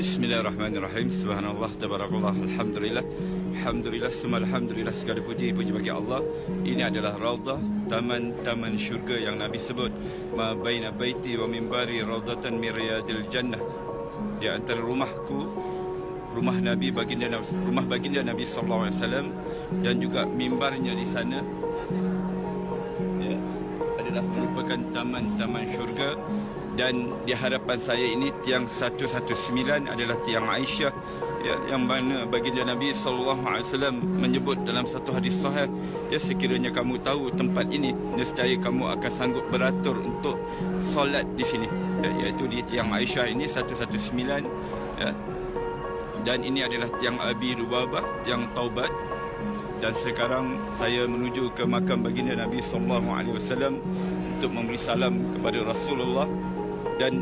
Bismillahirrahmanirrahim. Subhanallah, tabarakallah, alhamdulillah. Alhamdulillah, semua alhamdulillah, segala puji bagi Allah. Ini adalah raudhah, taman syurga yang Nabi sebut, ma baina baiti wa mimbari raudhatan min riyadil jannah. Di antara rumahku, rumah baginda Nabi sallallahu alaihi wasallam, dan juga mimbarnya di sana, ya, adalah merupakan taman syurga. Dan di hadapan saya ini tiang 119 adalah tiang Aisyah, ya, yang mana baginda Nabi SAW menyebut dalam satu hadis sahih, ya, sekiranya kamu tahu tempat ini, nescaya kamu akan sanggup beratur untuk solat di sini, ya, iaitu di tiang Aisyah ini 119, ya. Dan ini adalah tiang Abi Lubabah, tiang Taubat. Dan sekarang saya menuju ke makam baginda Nabi SAW untuk memberi salam kepada Rasulullah. Dan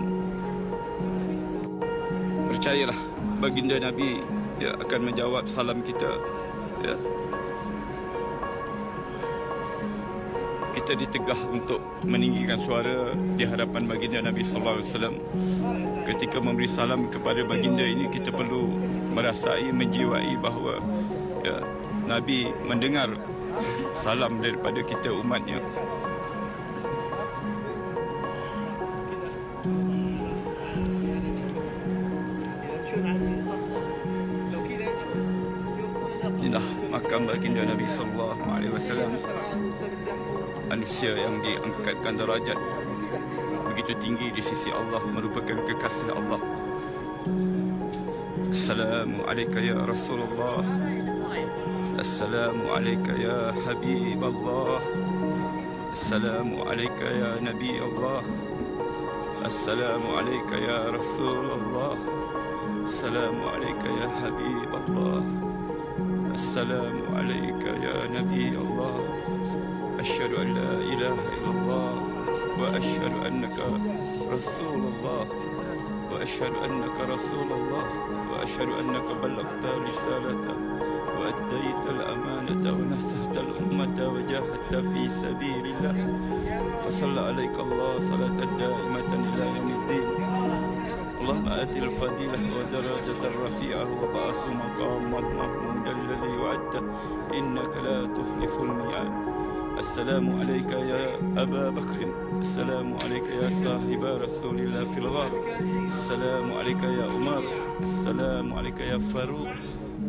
percayalah, baginda Nabi, ya, akan menjawab salam kita, ya. Kita ditegah untuk meninggikan suara di hadapan baginda Nabi sallallahu alaihi wasallam. Ketika memberi salam kepada baginda ini, kita perlu merasai, menjiwai bahawa, ya, Nabi mendengar salam daripada kita umatnya. Inilah makam baginda Nabi sallallahu alaihi wasallam, manusia yang diangkatkan derajat begitu tinggi di sisi Allah, merupakan kekasih Allah. Assalamualaikum ya Rasulullah, Assalamualaikum ya Habib Allah, Assalamualaikum ya Nabi Allah, Assalamualaikum ya Rasulullah, Assalamualaikum ya Habib Allah, Assalamualaikum ya Nabi Allah. Asyhadu an la ilaha illallah wa asyhadu annaka Rasulullah wa asyhadu annaka Rasulullah wa asyhadu annaka ballaghta risalata wa addaita al-amanata wa nasahta al-ummata wa jahadta fi sabilillah. Fa shalla alayka Allah salatan daimatan ila yaumiddin. Allahumma atil fadilah wa darajatar rafi'ah wa ba'ath maqamah mahmud alladhi wa'adta innaka la tukhliful mi'ad. Assalamu alayka ya Aba Bakr, Assalamu alayka ya sahiba Rasulillah fil ghar, Assalamu alayka ya Umar, Assalamu alayka ya Faruq,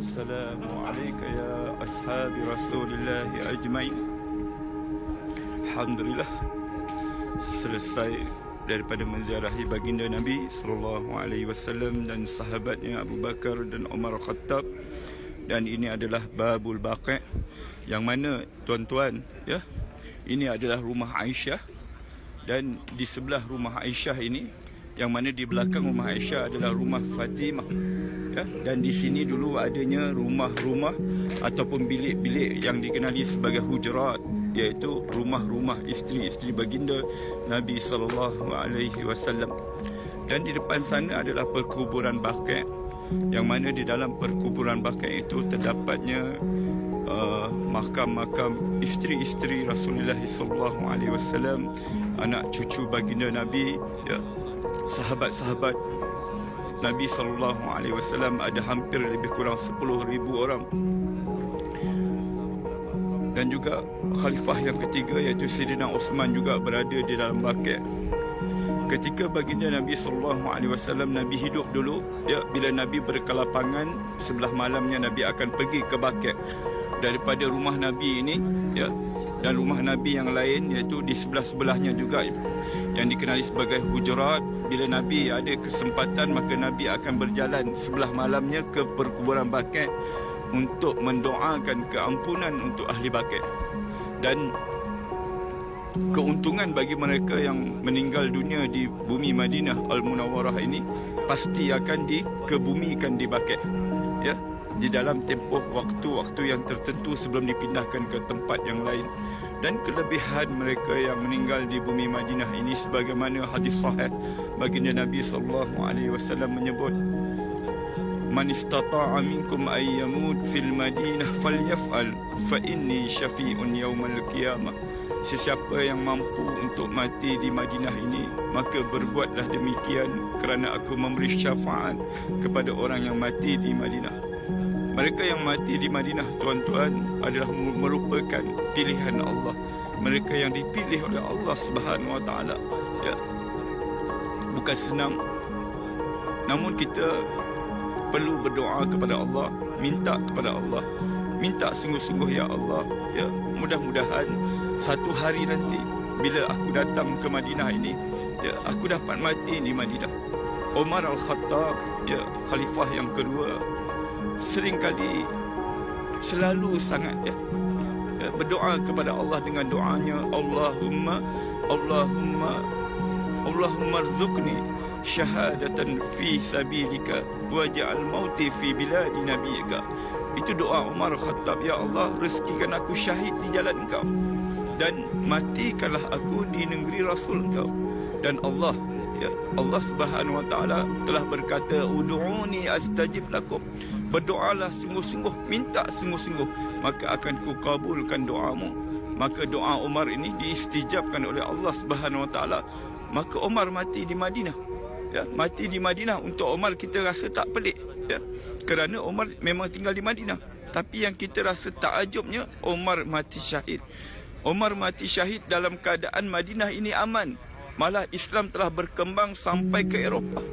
Assalamu alayka ya ashabi Rasulillah ajma'in. Alhamdulillah, selesai daripada menziarahi baginda Nabi sallallahu alaihi wasallam dan sahabatnya Abu Bakar dan Umar Khattab. Dan ini adalah Babul Baqi', yang mana, tuan-tuan, ya, ini adalah rumah Aisyah. Dan di sebelah rumah Aisyah ini, yang mana di belakang rumah Aisyah adalah rumah Fatimah, ya. Dan di sini dulu adanya rumah-rumah ataupun bilik-bilik yang dikenali sebagai hujurat, iaitu rumah-rumah isteri-isteri baginda Nabi sallallahu alaihi wasallam. Dan di depan sana adalah perkuburan Baqi', yang mana di dalam perkuburan Baqi' itu terdapatnya makam-makam isteri-isteri Rasulullah sallallahu alaihi wasallam, anak cucu baginda Nabi, ya, sahabat-sahabat Nabi sallallahu alaihi wasallam. Ada hampir lebih kurang 10,000 orang. Dan juga khalifah yang ketiga, iaitu Sayyidina Uthman, juga berada di dalam Baqi'. Ketika baginda Nabi sallallahu alaihi wasallam, Nabi hidup dulu, ya, bila Nabi berkelapangan, sebelah malamnya Nabi akan pergi ke Baqi'. Daripada rumah Nabi ini, ya, dan rumah Nabi yang lain, iaitu di sebelah-sebelahnya juga, yang dikenali sebagai hujurat. Bila Nabi ada kesempatan, maka Nabi akan berjalan sebelah malamnya ke perkuburan Baqi' untuk mendoakan keampunan untuk ahli Baqi'. Dan keuntungan bagi mereka yang meninggal dunia di bumi Madinah Al-Munawwarah ini pasti akan dikebumikan di Baqi', ya, di dalam tempoh waktu-waktu yang tertentu sebelum dipindahkan ke tempat yang lain. Dan kelebihan mereka yang meninggal di bumi Madinah ini, sebagaimana hadis sahih baginda Nabi sallallahu alaihi wasallam menyebut, man istata'a minkum ay yamut fil Madinah falyaf'al fa inni syafi'un yaumal qiyamah. Sesiapa yang mampu untuk mati di Madinah ini, maka berbuatlah demikian, kerana aku memberi syafaat kepada orang yang mati di Madinah. Mereka yang mati di Madinah, tuan-tuan, adalah merupakan pilihan Allah. Mereka yang dipilih oleh Allah Subhanahu Wa Taala. Ya. Bukan senang. Namun kita perlu berdoa kepada Allah, minta kepada Allah, minta sungguh-sungguh, ya Allah, ya, mudah-mudahan satu hari nanti bila aku datang ke Madinah ini, ya, aku dapat mati di Madinah. Umar Al-Khattab, ya, khalifah yang kedua, seringkali selalu sangat berdoa kepada Allah dengan doanya, Allahumma rzuqni syahadatan fi sabilika waj'al mauti fi biladi nabiyika. Itu doa Umar Khattab, ya Allah, rezekikan aku syahid di jalan Engkau dan matikanlah aku di negeri Rasul Engkau. Dan Allah, ya, Allah Subhanahu Wa Taala telah berkata, ud'uni astajib lakum. Berdoalah sungguh-sungguh, minta sungguh-sungguh, maka akan kukabulkan doamu. Maka doa Umar ini diistijabkan oleh Allah Subhanahu Wa Taala. Maka Umar mati di Madinah. Ya, mati di Madinah. Untuk Umar kita rasa tak pelik, ya, kerana Umar memang tinggal di Madinah. Tapi yang kita rasa takjubnya, Umar mati syahid. Umar mati syahid dalam keadaan Madinah ini aman. Malah Islam telah berkembang sampai ke Eropah.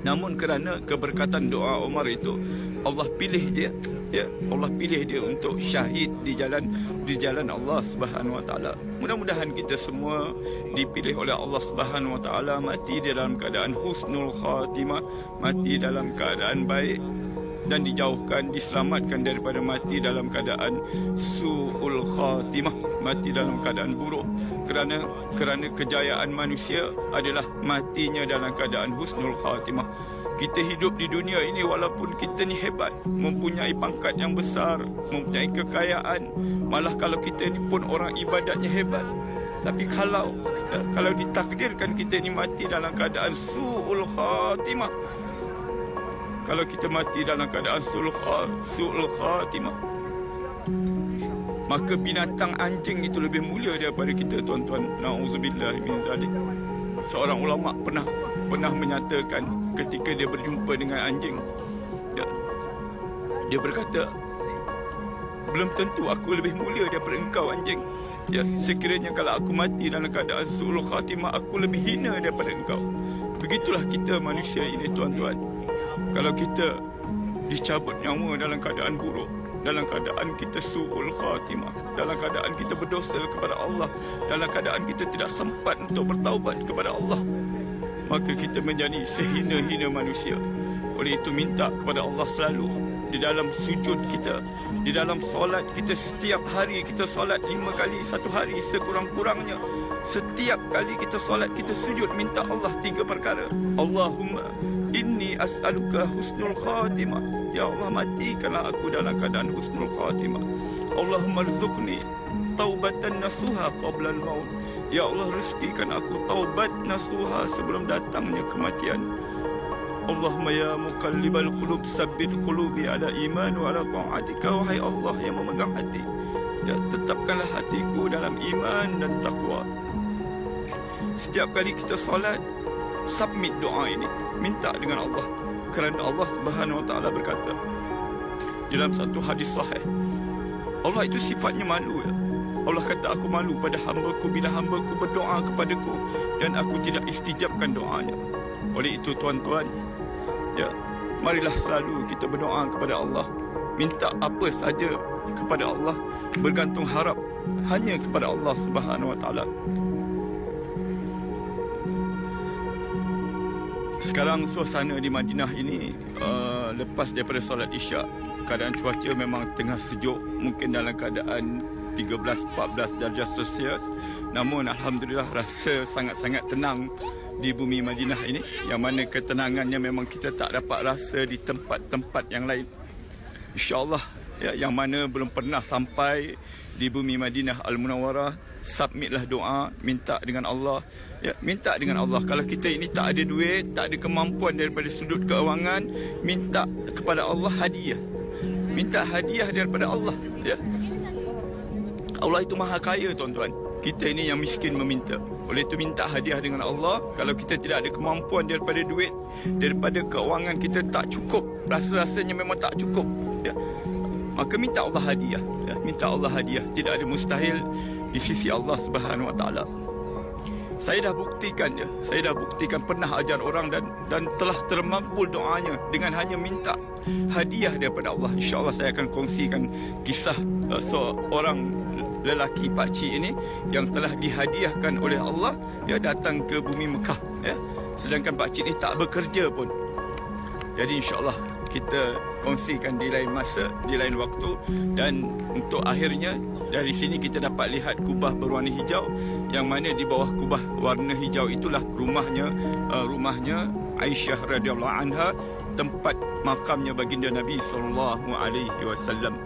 Namun kerana keberkatan doa Umar itu, Allah pilih dia, ya, Allah pilih dia untuk syahid di jalan Allah Subhanahu Wa Taala. Mudah-mudahan kita semua dipilih oleh Allah Subhanahu Wa Taala mati dalam keadaan husnul khatimah, mati dalam keadaan baik, dan dijauhkan, diselamatkan daripada mati dalam keadaan su'ul khatimah, mati dalam keadaan buruk. Kerana kejayaan manusia adalah matinya dalam keadaan husnul khatimah. Kita hidup di dunia ini walaupun kita ni hebat, mempunyai pangkat yang besar, mempunyai kekayaan, malah kalau kita ni pun orang ibadatnya hebat, tapi kalau ditakdirkan kita ni mati dalam keadaan su'ul khatimah, kalau kita mati dalam keadaan su'ul khatimah, maka binatang anjing itu lebih mulia daripada kita, tuan-tuan. Na'udzubillah min zalik. Seorang ulama pernah menyatakan ketika dia berjumpa dengan anjing, ya, dia berkata, belum tentu aku lebih mulia daripada engkau, anjing. Ya, sekiranya kalau aku mati dalam keadaan su'ul khatimah, aku lebih hina daripada engkau. Begitulah kita manusia ini, tuan-tuan. Kalau kita dicabut nyawa dalam keadaan buruk, dalam keadaan kita su'ul khatimah, dalam keadaan kita berdosa kepada Allah, dalam keadaan kita tidak sempat untuk bertaubat kepada Allah, maka kita menjadi sehina-hina manusia. Oleh itu minta kepada Allah selalu di dalam sujud kita, di dalam solat kita. Setiap hari kita solat 5 kali satu hari sekurang-kurangnya. Setiap kali kita solat, kita sujud, minta Allah 3 perkara. Allahumma inni as'aluka husnul khatimah. Ya Allah, matikanlah aku dalam keadaan husnul khatimah. Allahumma rzuqni taubatan nasuha qabla al-maut. Ya Allah, rezekikan aku taubat nasuha sebelum datangnya kematian. Allahumma ya muqallibal qulub sabbit qulubi ala iman wa ala ta'atika. Wahai Allah yang memegang hati, ya, tetapkanlah hatiku dalam iman dan takwa. Setiap kali kita solat, submit doa ini, minta dengan Allah. Kerana Allah Subhanahu Wa Taala berkata dalam satu hadis sahih, Allah itu sifatnya malu, ya. Allah kata, aku malu pada hamba-Ku bila hamba-Ku berdoa kepadaku dan aku tidak istijabkan doanya. Oleh itu, tuan-tuan, ya, marilah selalu kita berdoa kepada Allah, minta apa saja kepada Allah, bergantung harap hanya kepada Allah Subhanahu Wa Taala. Sekarang suasana di Madinah ini, lepas daripada solat Isyak, keadaan cuaca memang tengah sejuk, mungkin dalam keadaan 13-14 darjah Celsius. Namun alhamdulillah, rasa sangat-sangat tenang di bumi Madinah ini, yang mana ketenangannya memang kita tak dapat rasa di tempat-tempat yang lain. InsyaAllah, ya, yang mana belum pernah sampai di bumi Madinah Al-Munawwarah, submitlah doa, minta dengan Allah, ya, minta dengan Allah. Kalau kita ini tak ada duit, tak ada kemampuan daripada sudut keuangan, minta kepada Allah hadiah, minta hadiah daripada Allah, ya. Allah itu maha kaya, tuan-tuan. Kita ini yang miskin meminta. Oleh itu minta hadiah dengan Allah. Kalau kita tidak ada kemampuan daripada duit, daripada keuangan kita tak cukup, rasa-rasanya memang tak cukup, ya, maka minta Allah hadiah, ya. Minta Allah hadiah. Tidak ada mustahil di sisi Allah Subhanahu Wa Taala. Saya dah buktikan, ya. Saya dah buktikan pernah ajar orang dan telah termakbul doanya dengan hanya minta hadiah daripada Allah. InsyaAllah saya akan kongsikan kisah seorang lelaki pakcik ini yang telah dihadiahkan oleh Allah, dia datang ke bumi Mekah, ya. Sedangkan pakcik ini tak bekerja pun. Jadi insya-Allah kita kongsikan di lain masa, di lain waktu. Dan untuk akhirnya dari sini kita dapat lihat kubah berwarna hijau, yang mana di bawah kubah warna hijau itulah rumahnya Aisyah radhiyallahu anha, tempat makamnya baginda Nabi sallallahu alaihi wasallam.